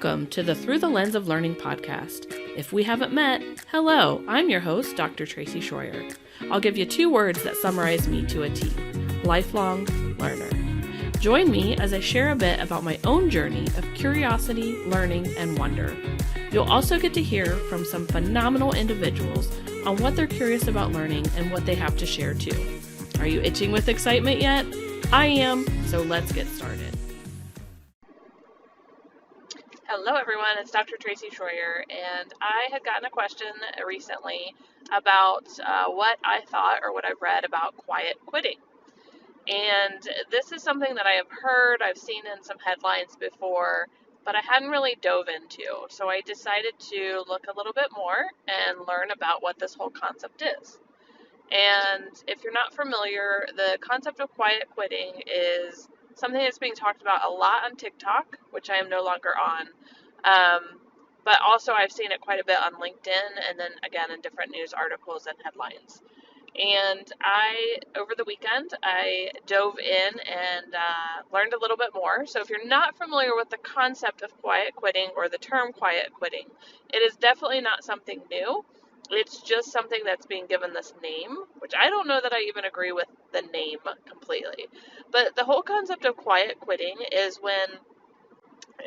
Welcome to the Through the Lens of Learning podcast. If we haven't met, hello, I'm your host, Dr. Tracy Schroyer. I'll give you 2 words that summarize me to a T: lifelong learner. Join me as I share a bit about my own journey of curiosity, learning, and wonder. You'll also get to hear from some phenomenal individuals on what they're curious about learning and what they have to share too. Are you itching with excitement yet? I am, so let's get started. Hello everyone, it's Dr. Tracy Schroyer, and I had gotten a question recently about what I thought or what I've read about quiet quitting. And this is something that I have heard, I've seen in some headlines before, but I hadn't really dove into. So I decided to look a little bit more and learn about what this whole concept is. And if you're not familiar, the concept of quiet quitting is something that's being talked about a lot on TikTok, which I am no longer on. But also I've seen it quite a bit on LinkedIn and then again in different news articles and headlines. And over the weekend, I dove in and learned a little bit more. So if you're not familiar with the concept of quiet quitting or the term quiet quitting, it is definitely not something new. It's just something that's being given this name, which I don't know that I even agree with the name completely. But the whole concept of quiet quitting is when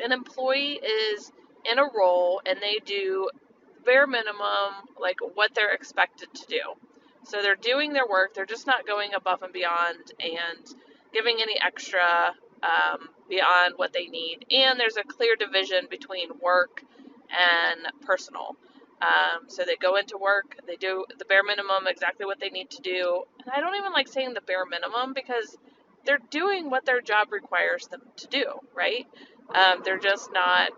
an employee is in a role and they do bare minimum, like what they're expected to do. So they're doing their work, they're just not going above and beyond and giving any extra beyond what they need. And there's a clear division between work and personal. So they go into work, they do the bare minimum, exactly what they need to do. And I don't even like saying the bare minimum because they're doing what their job requires them to do, right? They're just not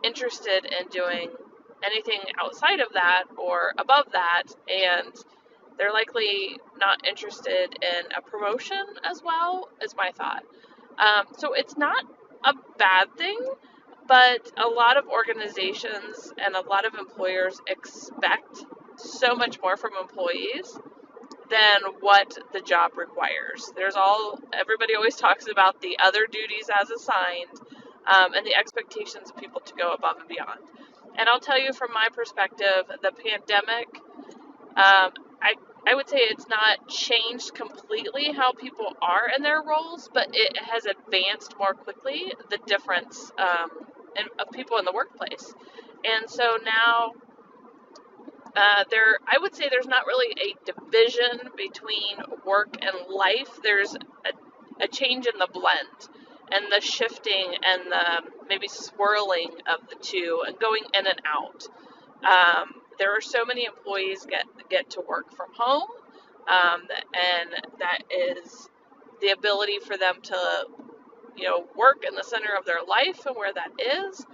interested in doing anything outside of that or above that, and they're likely not interested in a promotion as well, is my thought. So it's not a bad thing, but a lot of organizations and a lot of employers expect so much more from employees than what the job requires. Everybody always talks about the other duties as assigned, and the expectations of people to go above and beyond. And I'll tell you from my perspective, the pandemic, I would say it's not changed completely how people are in their roles, but it has advanced more quickly the difference of people in the workplace. And so now I would say there's not really a division between work and life. There's a change in the blend and the shifting and the maybe swirling of the two and going in and out. There are so many employees get to work from home, and that is the ability for them to, work in the center of their life and where that is.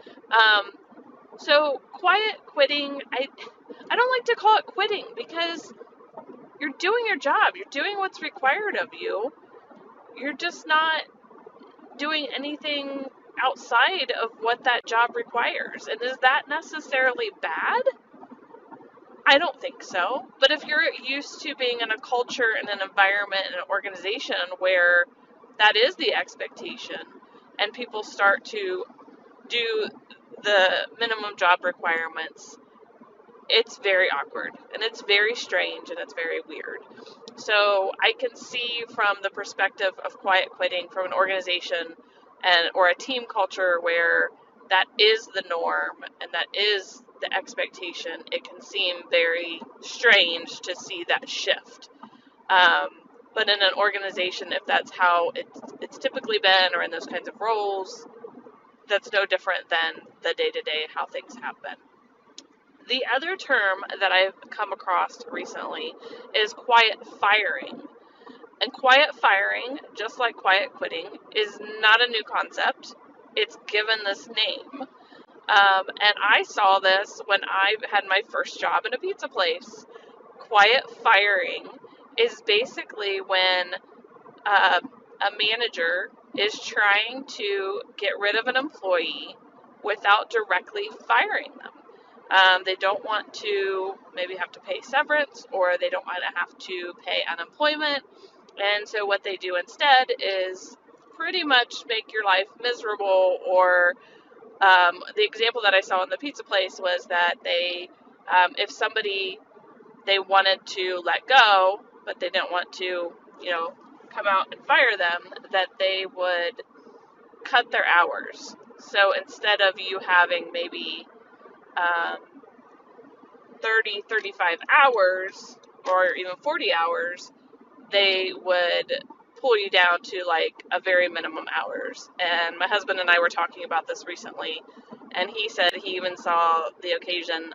So quiet quitting, I don't like to call it quitting because you're doing your job. You're doing what's required of you. You're just not doing anything outside of what that job requires. And is that necessarily bad? I don't think so. But if you're used to being in a culture and an environment and an organization where that is the expectation and people start to do the minimum job requirements, it's very awkward and it's very strange and it's very weird. So I can see from the perspective of quiet quitting from an organization or a team culture where that is the norm and that is the expectation, it can seem very strange to see that shift. But in an organization, if that's how it's typically been, or in those kinds of roles, that's no different than the day-to-day how things have been. The other term that I've come across recently is quiet firing. And quiet firing, just like quiet quitting, is not a new concept. It's given this name. And I saw this when I had my first job in a pizza place. Quiet firing is basically when a manager is trying to get rid of an employee without directly firing them. They don't want to maybe have to pay severance, or they don't want to have to pay unemployment. And so what they do instead is pretty much make your life miserable or The example that I saw in the pizza place was that if somebody they wanted to let go, but they didn't want to, come out and fire them, that they would cut their hours. So instead of you having maybe um, 30, 35 hours or even 40 hours, they would pull you down to like a very minimum hours. And my husband and I were talking about this recently, and he said he even saw the occasion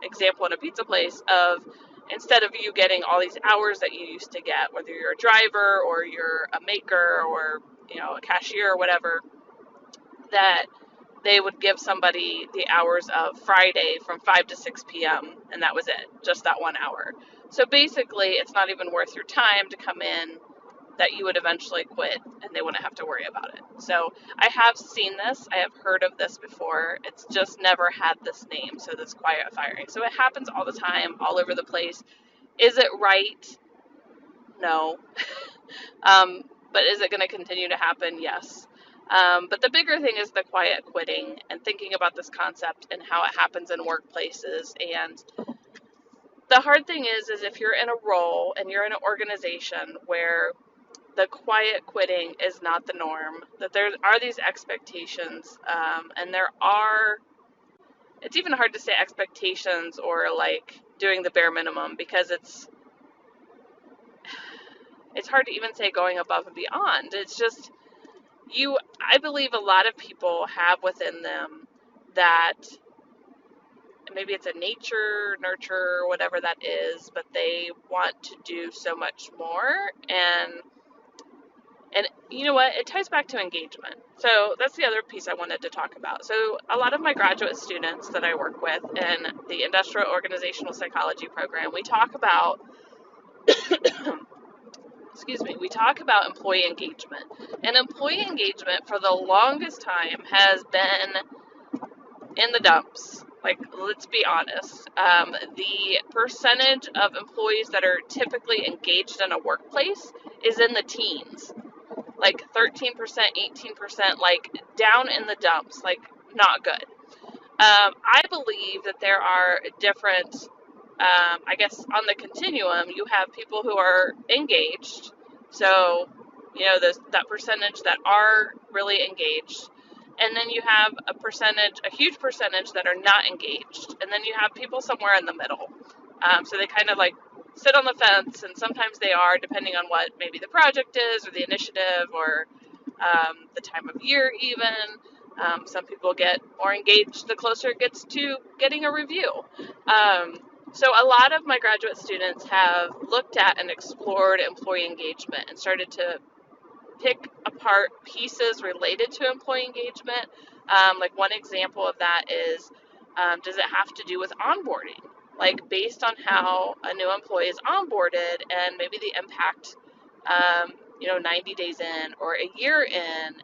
example in a pizza place of instead of you getting all these hours that you used to get, whether you're a driver or you're a maker or a cashier or whatever, that they would give somebody the hours of Friday from 5 to 6 p.m. and that was it, just that 1 hour. So basically, it's not even worth your time to come in, that you would eventually quit and they wouldn't have to worry about it. So I have seen this, I have heard of this before. It's just never had this name, so this quiet firing. So it happens all the time, all over the place. Is it right? No. But is it going to continue to happen? Yes. But the bigger thing is the quiet quitting and thinking about this concept and how it happens in workplaces. And the hard thing is if you're in a role and you're in an organization where the quiet quitting is not the norm, that there are these expectations, and it's even hard to say expectations or like doing the bare minimum, because it's hard to even say going above and beyond. It's just, I believe a lot of people have within them that maybe it's a nature, nurture, whatever that is, but they want to do so much more. And you know what? It ties back to engagement. So that's the other piece I wanted to talk about. So a lot of my graduate students that I work with in the Industrial Organizational Psychology program, we talk about we talk about employee engagement. And employee engagement for the longest time has been in the dumps. Like, let's be honest. The percentage of employees that are typically engaged in a workplace is in the teens. Like 13%, 18%, like down in the dumps, like not good. I believe that there are different, I guess on the continuum, you have people who are engaged. So, that percentage that are really engaged. And then you have a huge percentage that are not engaged. And then you have people somewhere in the middle. So they kind of like sit on the fence, and sometimes they are, depending on what maybe the project is or the initiative or the time of year even. Some people get more engaged the closer it gets to getting a review. So a lot of my graduate students have looked at and explored employee engagement and started to pick apart pieces related to employee engagement. Like one example of that is, does it have to do with onboarding? Like based on how a new employee is onboarded and maybe the impact, 90 days in or a year in,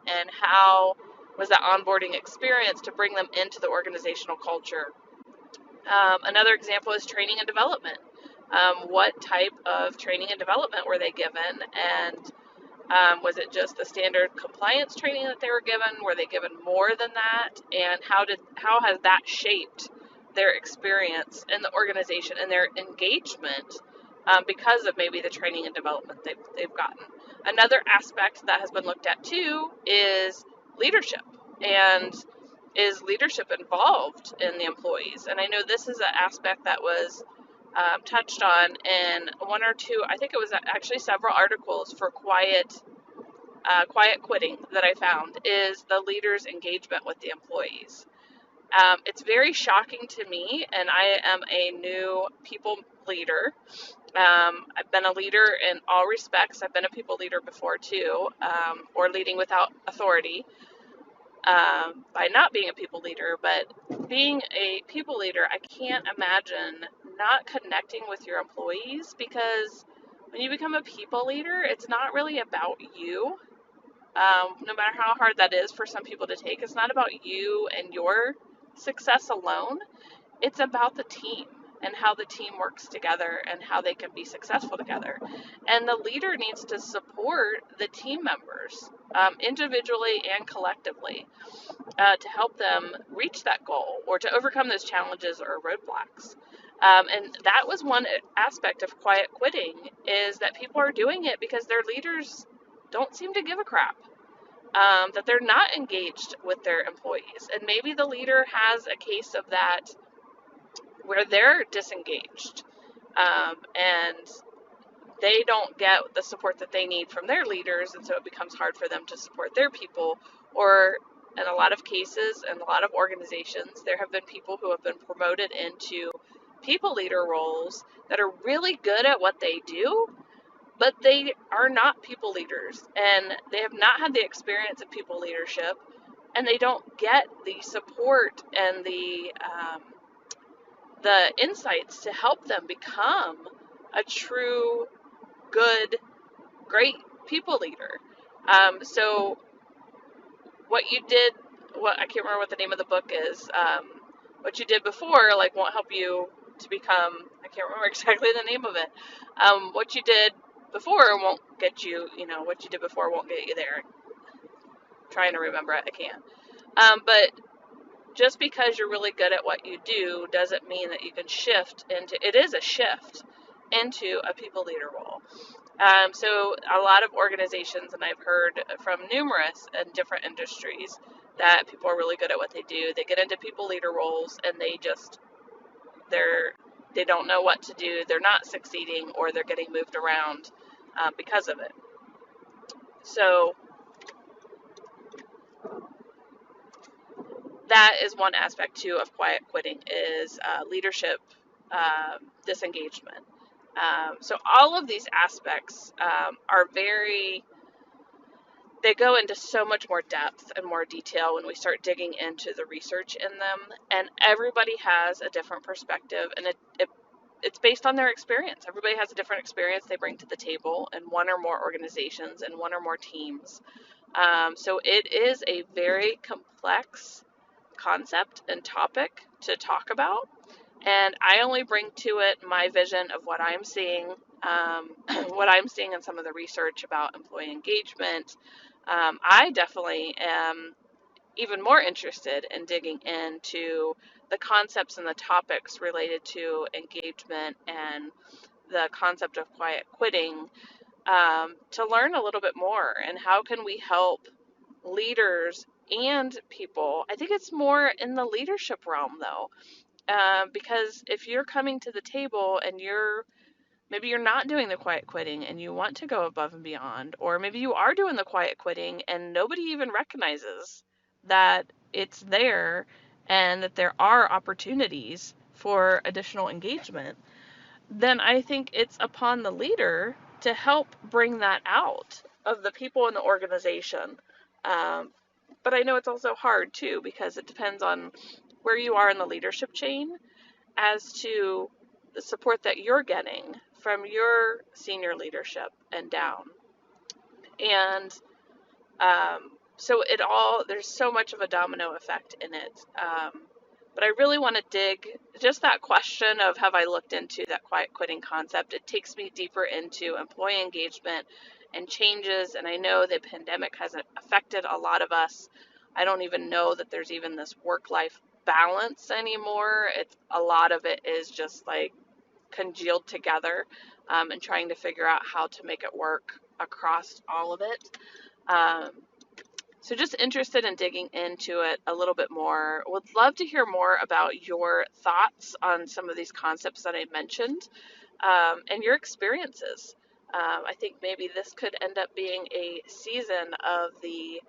and how was that onboarding experience to bring them into the organizational culture. Another example is training and development. What type of training and development were they given? And was it just the standard compliance training that they were given? Were they given more than that? And how has that shaped their experience in the organization and their engagement because of maybe the training and development they've gotten? Another aspect that has been looked at too is leadership. And is leadership involved in the employees? And I know this is an aspect that was touched on in one or two, I think it was actually several articles for quiet quitting that I found, is the leader's engagement with the employees. It's very shocking to me, and I am a new people leader. I've been a leader in all respects. I've been a people leader before too, or leading without authority. By not being a people leader, but being a people leader, I can't imagine not connecting with your employees, because when you become a people leader, it's not really about you. No matter how hard that is for some people to take, it's not about you and your success alone. It's about the team. and how the team works together and how they can be successful together. And the leader needs to support the team members individually and collectively to help them reach that goal or to overcome those challenges or roadblocks. And that was one aspect of quiet quitting, is that people are doing it because their leaders don't seem to give a crap, that they're not engaged with their employees. And maybe the leader has a case of that where they're disengaged, and they don't get the support that they need from their leaders, and so it becomes hard for them to support their people. Or in a lot of cases, in a lot of organizations, there have been people who have been promoted into people leader roles that are really good at what they do, but they are not people leaders, and they have not had the experience of people leadership, and they don't get the support and the insights to help them become a true, good, great people leader. So what you did, what I can't remember what the name of the book is. What you did before, like, won't help you to become. I can't remember exactly the name of it. What you did before won't get you. What you did before won't get you there. I'm trying to remember it, I can't. But just because you're really good at what you do doesn't mean that you can shift into. It is a shift into a people leader role. So a lot of organizations, and I've heard from numerous in different industries, that people are really good at what they do. They get into people leader roles and they don't know what to do. They're not succeeding, or they're getting moved around because of it. So that is one aspect too of quiet quitting, is leadership disengagement. So all of these aspects are they go into so much more depth and more detail when we start digging into the research in them, and everybody has a different perspective, and it's based on their experience. Everybody has a different experience they bring to the table in one or more organizations and one or more teams. So it is a very complex concept and topic to talk about, and I only bring to it my vision of what I'm seeing, what I'm seeing in some of the research about employee engagement. I definitely am even more interested in digging into the concepts and the topics related to engagement and the concept of quiet quitting, to learn a little bit more. And how can we help leaders and people? I think it's more in the leadership realm, though, because if you're coming to the table and maybe you're not doing the quiet quitting and you want to go above and beyond, or maybe you are doing the quiet quitting and nobody even recognizes that it's there and that there are opportunities for additional engagement, then I think it's upon the leader to help bring that out of the people in the organization. But I know it's also hard too, because it depends on where you are in the leadership chain as to the support that you're getting from your senior leadership and down. And so there's so much of a domino effect in it. But I really want to dig just that question of, have I looked into that quiet quitting concept? It takes me deeper into employee engagement and changes. And I know the pandemic has affected a lot of us. I don't even know that there's even this work-life balance anymore. A lot of it is just like congealed together, and trying to figure out how to make it work across all of it. So just interested in digging into it a little bit more. Would love to hear more about your thoughts on some of these concepts that I mentioned, and your experiences. I think maybe this could end up being a season of the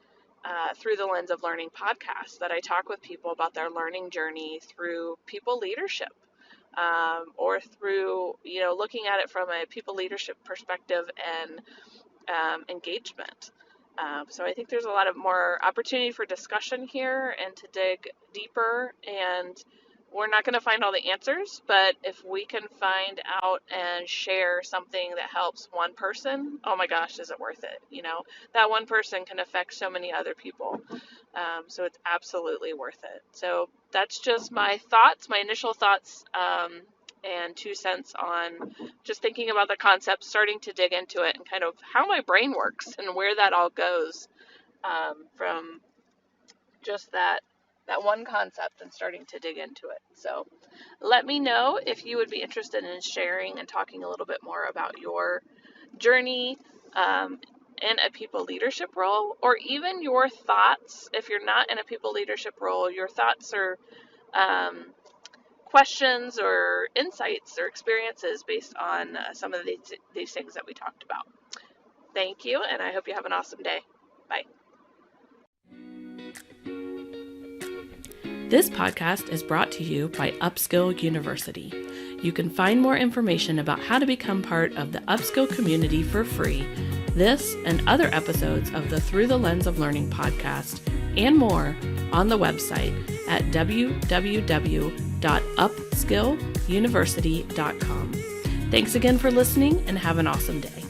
Through the Lens of Learning podcast, that I talk with people about their learning journey through people leadership, or through, looking at it from a people leadership perspective and engagement. So I think there's a lot of more opportunity for discussion here and to dig deeper, and we're not going to find all the answers, but if we can find out and share something that helps one person, oh my gosh, is it worth it? That one person can affect so many other people. So it's absolutely worth it. So that's just my thoughts, my initial thoughts, and 2 cents on just thinking about the concept, starting to dig into it, and kind of how my brain works and where that all goes, from just that one concept and starting to dig into it. So let me know if you would be interested in sharing and talking a little bit more about your journey in a people leadership role, or even your thoughts. If you're not in a people leadership role, your thoughts or questions or insights or experiences based on some of these things that we talked about. Thank you, and I hope you have an awesome day. Bye. This podcast is brought to you by Upskill University. You can find more information about how to become part of the Upskill community for free, this and other episodes of the Through the Lens of Learning podcast, and more on the website at www.upskilluniversity.com. Thanks again for listening, and have an awesome day.